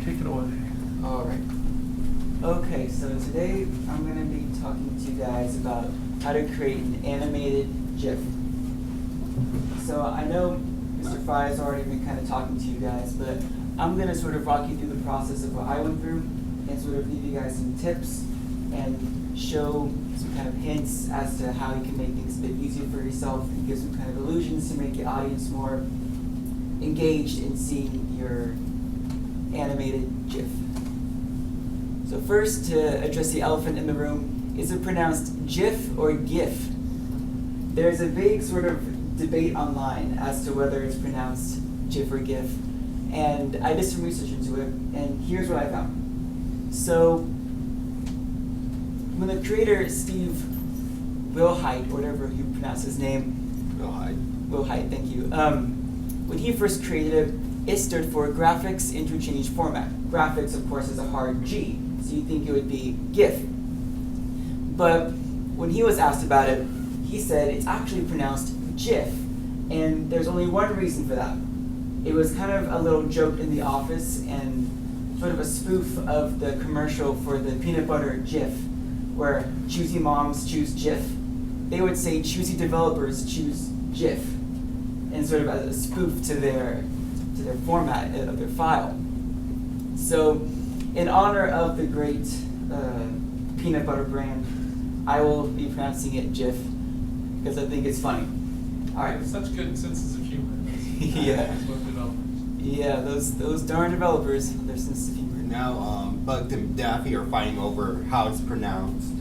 Take it away. All right. Okay, so today I'm going to be talking to you guys about how to create an animated GIF. So I know Mr. Fry has already been kind of talking to you guys, but I'm going to sort of walk you through the process of what I went through and sort of give you guys some tips and show some kind of hints as to how you can make things a bit easier for yourself and give some kind of illusions to make the audience more engaged in seeing your animated GIF. So first, to address the elephant in the room, is it pronounced JIFF or GIF? There's a big sort of debate online as to whether it's pronounced JIFF or GIF, and I did some research into it, and here's what I found. So when the creator, Steve Wilhite, or whatever you pronounce his name, Wilhite, thank you. When he first created it stood for Graphics Interchange Format. Graphics, of course, is a hard G, so you'd think it would be GIF. But when he was asked about it, he said it's actually pronounced JIFF, and there's only one reason for that. It was kind of a little joke in the office and sort of a spoof of the commercial for the peanut butter JIFF, where choosy moms choose JIFF. They would say choosy developers choose JIFF, and sort of as a spoof to their format of their file. So in honor of the great peanut butter brand, I will be pronouncing it JIFF because I think it's funny. All right. Such good senses of humor. Yeah. Developers. Yeah, those darn developers, their sense of humor. Now, Bugged and Daffy are fighting over how it's pronounced.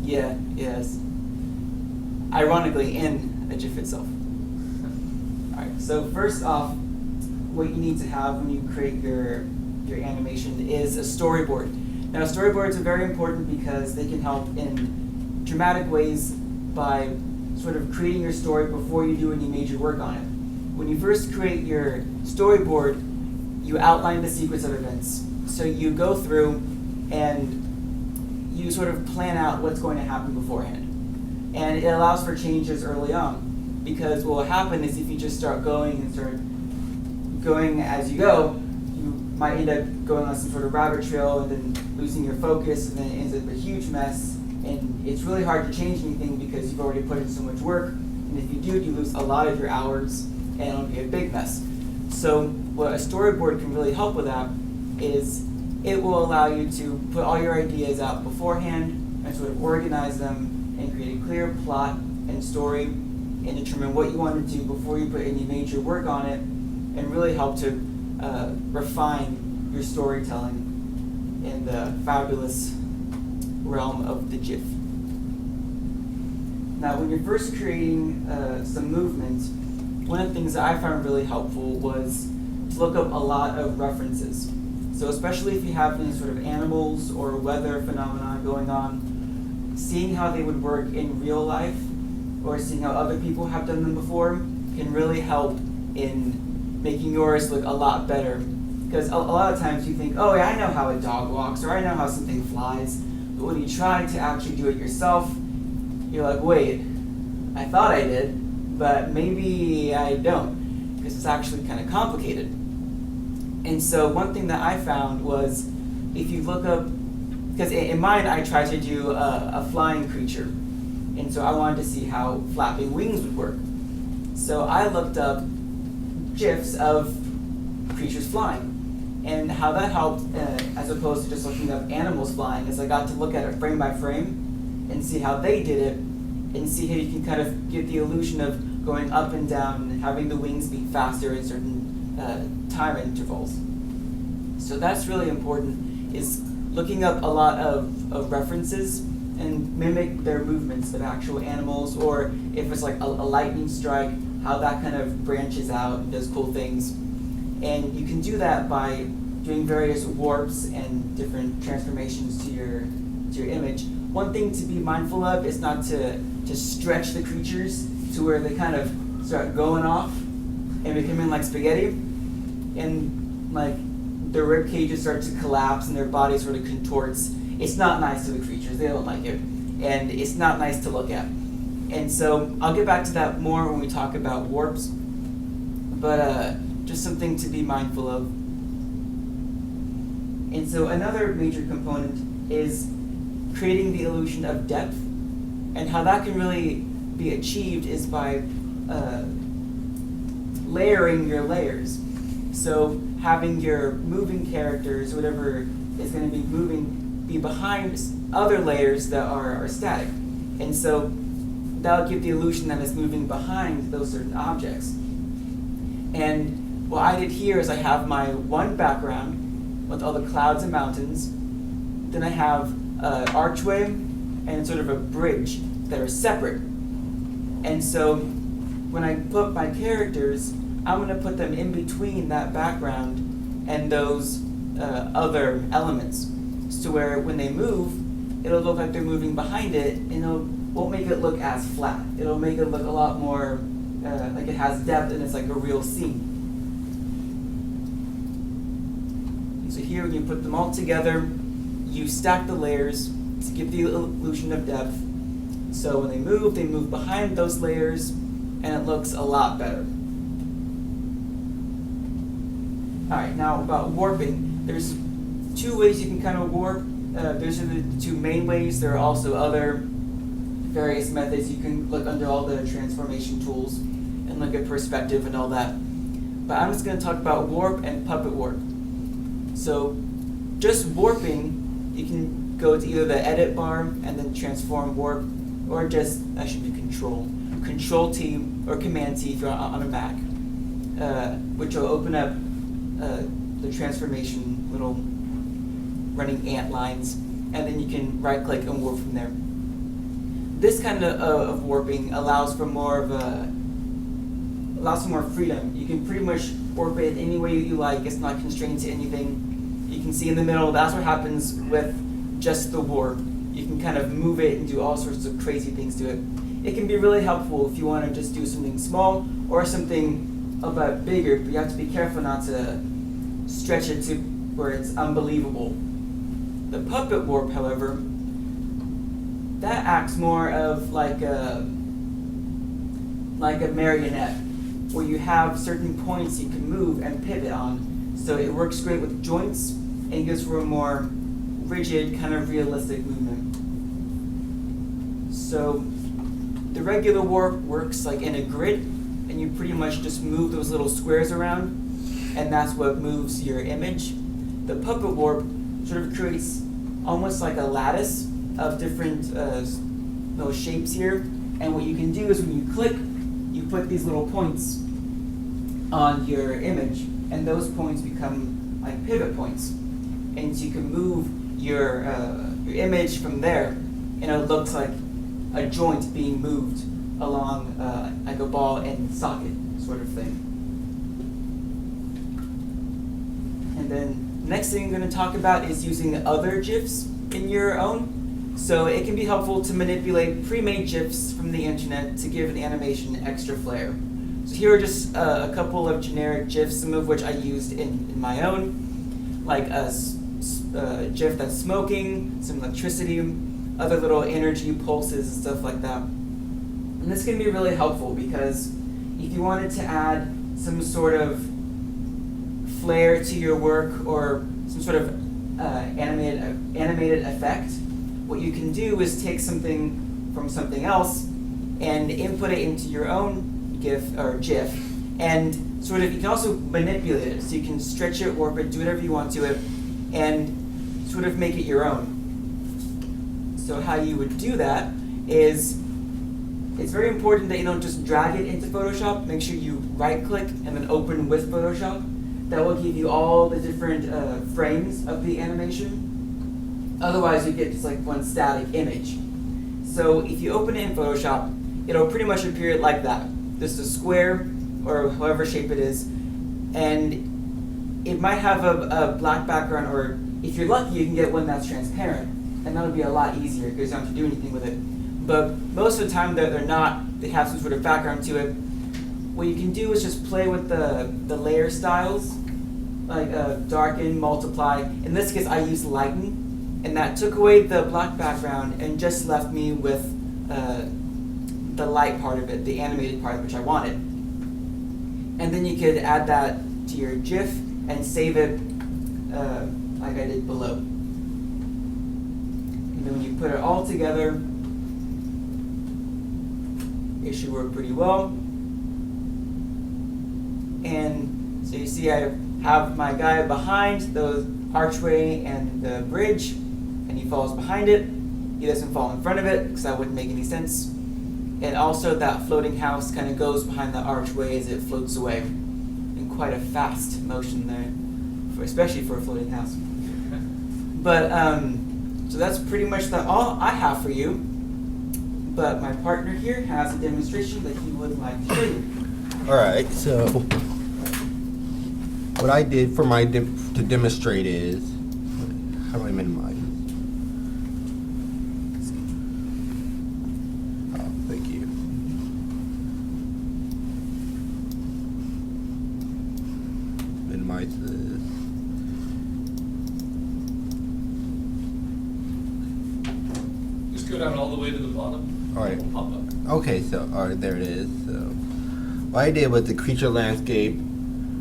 Yeah, yes. Ironically, in a GIF itself. All right. So first off, what you need to have when you create your animation is a storyboard. Now, storyboards are very important because they can help in dramatic ways by sort of creating your story before you do any major work on it. When you first create your storyboard, you outline the sequence of events. So you go through and you sort of plan out what's going to happen beforehand. And it allows for changes early on, because what will happen is if you just start going and start going as you go, you might end up going on some sort of rabbit trail and then losing your focus, and then it ends up a huge mess. And it's really hard to change anything because you've already put in so much work. And if you do, you lose a lot of your hours, and it'll be a big mess. So what a storyboard can really help with that is it will allow you to put all your ideas out beforehand and sort of organize them and create a clear plot and story and determine what you want to do before you put any major work on it, and really help to refine your storytelling in the fabulous realm of the GIF. Now, when you're first creating some movement, one of the things that I found really helpful was to look up a lot of references. So especially if you have any sort of animals or weather phenomena going on, seeing how they would work in real life or seeing how other people have done them before can really help in making yours look a lot better. Because a lot of times you think, oh yeah, I know how a dog walks, or I know how something flies. But when you try to actually do it yourself, you're like, wait, I thought I did, but maybe I don't, because it's actually kind of complicated. And so one thing that I found was, if you look up, because in mine I tried to do a flying creature, and so I wanted to see how flapping wings would work. So I looked up GIFs of creatures flying, and how that helped, as opposed to just looking up animals flying, is I got to look at it frame by frame and see how they did it, and see how you can kind of get the illusion of going up and down and having the wings beat faster in certain time intervals. So that's really important, is looking up a lot of references and mimic their movements of actual animals, or if it's like a lightning strike, how that kind of branches out and does cool things. And you can do that by doing various warps and different transformations to your image. One thing to be mindful of is not to stretch the creatures to where they kind of start going off and becoming like spaghetti, and like their rib cages start to collapse and their body sort of contorts. It's not nice to the creatures, they don't like it, and it's not nice to look at. And so I'll get back to that more when we talk about warps, but just something to be mindful of. And so another major component is creating the illusion of depth, and how that can really be achieved is by layering your layers. So having your moving characters, whatever is going to be moving, be behind other layers that are static. And so that'll give the illusion that it's moving behind those certain objects. And what I did here is I have my one background with all the clouds and mountains. Then I have an archway and sort of a bridge that are separate. And so when I put my characters, I'm going to put them in between that background and those other elements. So where when they move, it'll look like they're moving behind it, and it won't make it look as flat. It'll make it look a lot more like it has depth and it's like a real scene. And so here when you put them all together, you stack the layers to give the illusion of depth. So when they move behind those layers, and it looks a lot better. Alright, now about warping. There's two ways you can kind of warp. Those are the two main ways. There are also other various methods. You can look under all the transformation tools and look at perspective and all that. But I'm just going to talk about warp and puppet warp. So just warping, you can go to either the edit bar and then transform warp, or just, that should be Control T or Command T if you're on a Mac, which will open up the transformation little running ant lines, and then you can right click and warp from there. This kind of warping allows for more freedom. You can pretty much warp it any way you like. It's not constrained to anything. You can see in the middle, that's what happens with just the warp. You can kind of move it and do all sorts of crazy things to it. It can be really helpful if you want to just do something small or something a bit bigger, but you have to be careful not to stretch it to where it's unbelievable. The puppet warp, however, that acts more of like a marionette, where you have certain points you can move and pivot on. So it works great with joints and gives for a more rigid, kind of realistic movement. So the regular warp works like in a grid, and you pretty much just move those little squares around, and that's what moves your image. The puppet warp sort of creates almost like a lattice of different little shapes here, and what you can do is when you click, you put these little points on your image, and those points become like pivot points, and so you can move your image from there, and it looks like a joint being moved along like a ball and socket sort of thing. And then next thing I'm going to talk about is using other GIFs in your own. So it can be helpful to manipulate pre-made GIFs from the internet to give an animation extra flair. So here are just a couple of generic GIFs, some of which I used in my own, like a GIF that's smoking, some electricity, other little energy pulses and stuff like that. And this can be really helpful because if you wanted to add some sort of flair to your work or some sort of animated effect, what you can do is take something from something else and input it into your own GIF or GIF, and sort of you can also manipulate it. So you can stretch it, warp it, do whatever you want to it, and sort of make it your own. So how you would do that is, it's very important that you don't just drag it into Photoshop. Make sure you right-click and then open with Photoshop. That will give you all the different frames of the animation. Otherwise, you get just like one static image. So if you open it in Photoshop, it'll pretty much appear like that. Just a square, or however shape it is. And it might have a black background, or if you're lucky, you can get one that's transparent. And that'll be a lot easier because you don't have to do anything with it. But most of the time they're not. They have some sort of background to it. What you can do is just play with the layer styles, like darken, multiply. In this case, I used lighten, and that took away the black background and just left me with the light part of it, the animated part, which I wanted. And then you could add that to your GIF and save it like I did below. And then when you put it all together, it should work pretty well. And so you see I have my guy behind the archway and the bridge, and he falls behind it. He doesn't fall in front of it, because that wouldn't make any sense. And also that floating house kind of goes behind the archway as it floats away in quite a fast motion there, especially for a floating house. But, so that's pretty much all I have for you. But my partner here has a demonstration that he would like to show you. Alright, so what I did for my to demonstrate is, how do I minimize? Oh, thank you. Minimize this. Just go down all the way to the bottom. Alright. It'll pop up. Okay, so alright, there it is. So what I did was the creature landscape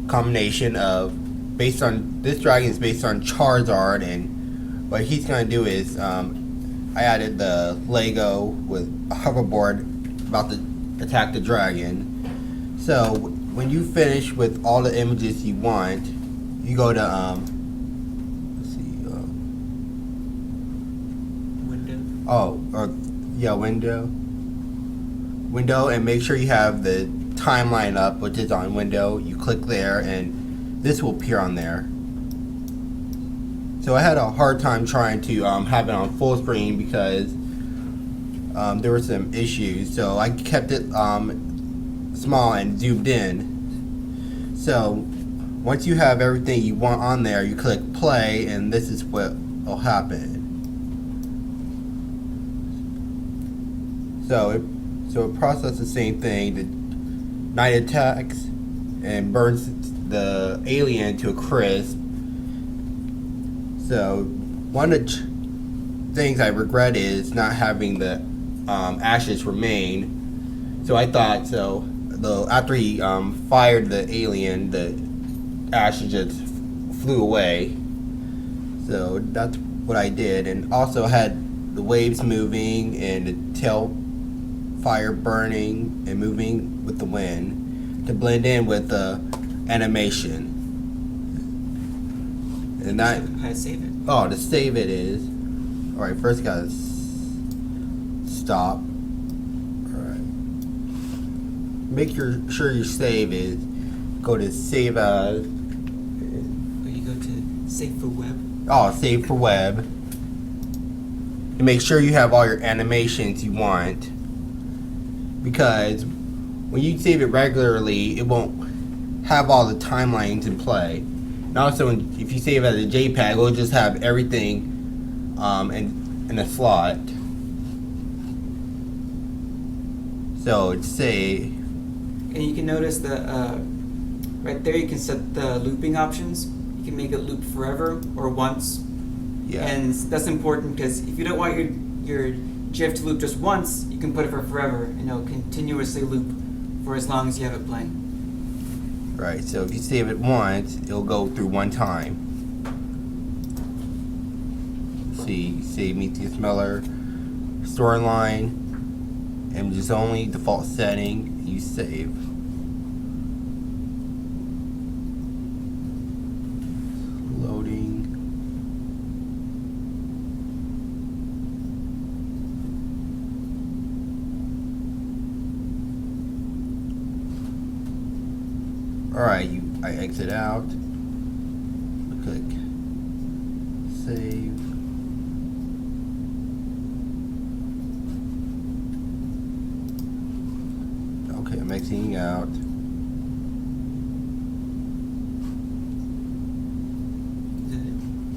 combination of this dragon is based on Charizard, and what he's gonna do is I added the Lego with a hoverboard about to attack the dragon. So when you finish with all the images you want, you go to let's see, window, and make sure you have the timeline up, which is on window. You click there and this will appear on there. So I had a hard time trying to have it on full screen because there were some issues, so I kept it small and zoomed in. So once you have everything you want on there, you click play, and this is what will happen. So it processes the same thing. The knight attacks and burns the alien to a crisp. So one of the things I regret is not having the ashes remain. So I thought, after he fired the alien, the ashes just flew away. So that's what I did, and also had the waves moving and the tail fire burning and moving with the wind to blend in with the animation. And that, How to save it? oh, to save it is, alright, first gotta stop. Alright. Make sure your save is, go to save as. Or you go to save for web. Oh, save for web. And make sure you have all your animations you want. Because when you save it regularly, it won't have all the timelines in play. And also, if you save as a JPEG, it'll just have everything in a slot. So it's save. And you can notice that right there you can set the looping options. You can make it loop forever or once. Yeah. And that's important because if you don't want your JIFF to loop just once, you can put it for forever and it'll continuously loop for as long as you have it playing. Right, so if you save it once, it'll go through one time. See, save Meteus Miller, storyline, images only, default setting, you save. Loading. Alright, I exit out, click save. Okay, I'm exiting out.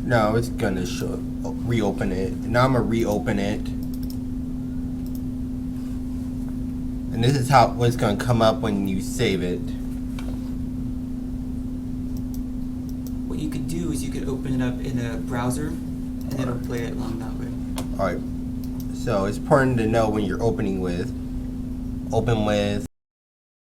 No, it's gonna reopen it. Now I'm gonna reopen it. And this is what's gonna come up when you save it. What you could do is you could open it up in a browser and it'll play it along that way. Alright, so it's important to know when you're open with